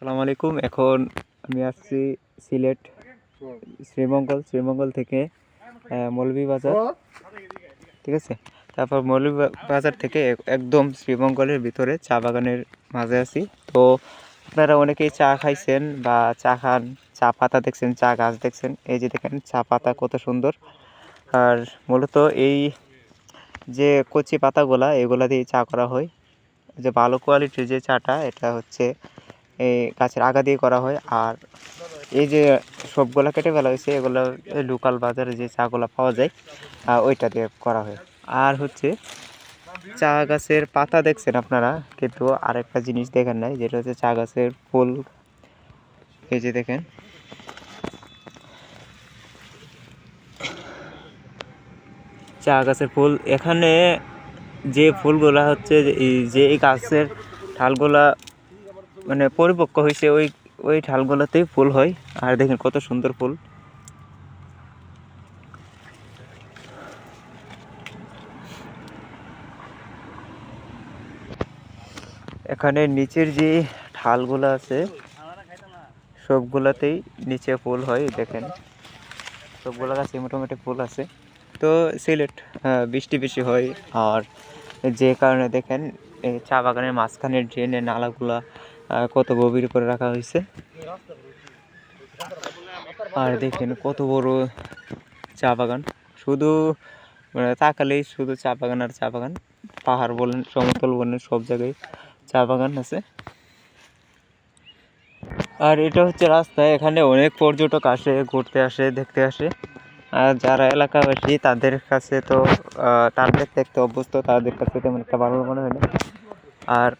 আসসালামু আলাইকুম। এখন আমি আসছি সিলেট শ্রীমঙ্গল থেকে মৌলভীবাজার, ঠিক আছে। তারপর মৌলভীবাজার থেকে একদম শ্রীমঙ্গলের ভিতরে চা বাগানের মাঝে আছি। তো আপনারা অনেকেই চা খাইছেন বা চা খান, চা পাতা দেখছেন, চা গাছ দেখছেন। এই যে দেখেন চা পাতা কত সুন্দর। আর মূলত এই যে কচি পাতাগুলা এগুলা দিয়ে চা করা হয়। যে ভালো কোয়ালিটির যে চাটা এটা হচ্ছে এই গাছের আগা দিয়ে করা হয়। আর এই যে সবগুলা কেটে ফেলা হয়েছে এগুলো লোকাল বাজারে যে চাগুলা পাওয়া যায় ওইটা দিয়ে করা হয়। আর হচ্ছে চা গাছের পাতা দেখছেন আপনারা, কিন্তু আরেকটা জিনিস দেখেন নাই, যেটা হচ্ছে চা গাছের ফুল। এই যে দেখেন চা গাছের ফুল। এখানে যে ফুলগুলা হচ্ছে যে এই গাছের ঢালগুলা মানে পরিপক্ক হয়েছে ওই ওই ঢালগুলোতেই ফুল হয়। আর দেখেন কত সুন্দর ফুল। এখানে নিচের যে ঢালগুলো আছে সবগুলাতেই নিচে ফুল হয়। দেখেন সবগুলো গাছে মোটামুটি ফুল আছে। তো সিলেট বৃষ্টি বেশি হয়, আর যে কারণে দেখেন এই চা বাগানের মাঝখানের ড্রেনের নালাগুলা কত গভীর করে রাখা হয়েছে। আর দেখেন কত বড় চা বাগান, শুধু তাকালেই শুধু চা বাগান আর চা বাগান। পাহাড় বলেন, সমতল বলেন, সব জায়গায় চা বাগান আছে। আর এটা হচ্ছে রাস্তা। এখানে অনেক পর্যটক আসে, ঘুরতে আসে, দেখতে আসে। আর যারা এলাকাবাসী তাদের কাছে তো তাদের দেখতে অভ্যস্ত, তাদের কাছে তেমন একটা ভালো মনে হয় না। আর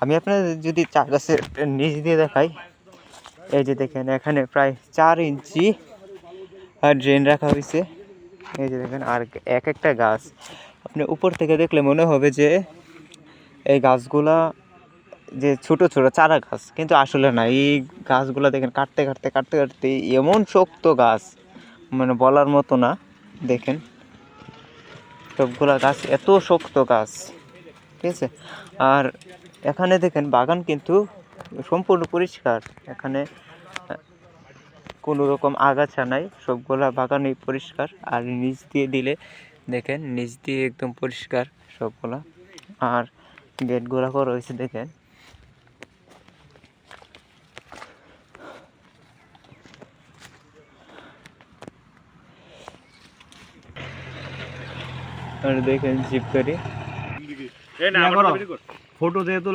আমি আপনাদের যদি চা গাছের নিচ দিয়ে দেখাই, এই যে দেখেন এখানে প্রায় 4 ইঞ্চি ড্রেন রাখা হয়েছে। এই যে দেখেন, আর এক একটা গাছ আপনি উপর থেকে দেখলে মনে হবে যে এই গাছগুলা যে ছোট ছোট চারা গাছ, কিন্তু আসলে না। এই গাছগুলা দেখেন কাটতে কাটতে কাটতে কাটতে এমন শক্ত গাছ, মানে বলার মতো না। দেখেন সবগুলা গাছ এত শক্ত গাছ, ঠিক আছে। আর এখানে দেখেন বাগান কিন্তু সম্পূর্ণ পরিষ্কার। এখানে কোনো রকম আগাছা নাই, সবগুলা বাগানই পরিষ্কার। আর নিচ দিয়ে দিলে দেখেন নিচ দিয়ে একদম পরিষ্কার সবগুলা। আর গেটগুলা করা হয়েছে দেখেন। আর দেখেন জিপ গাড়ি ফটো যেহেতু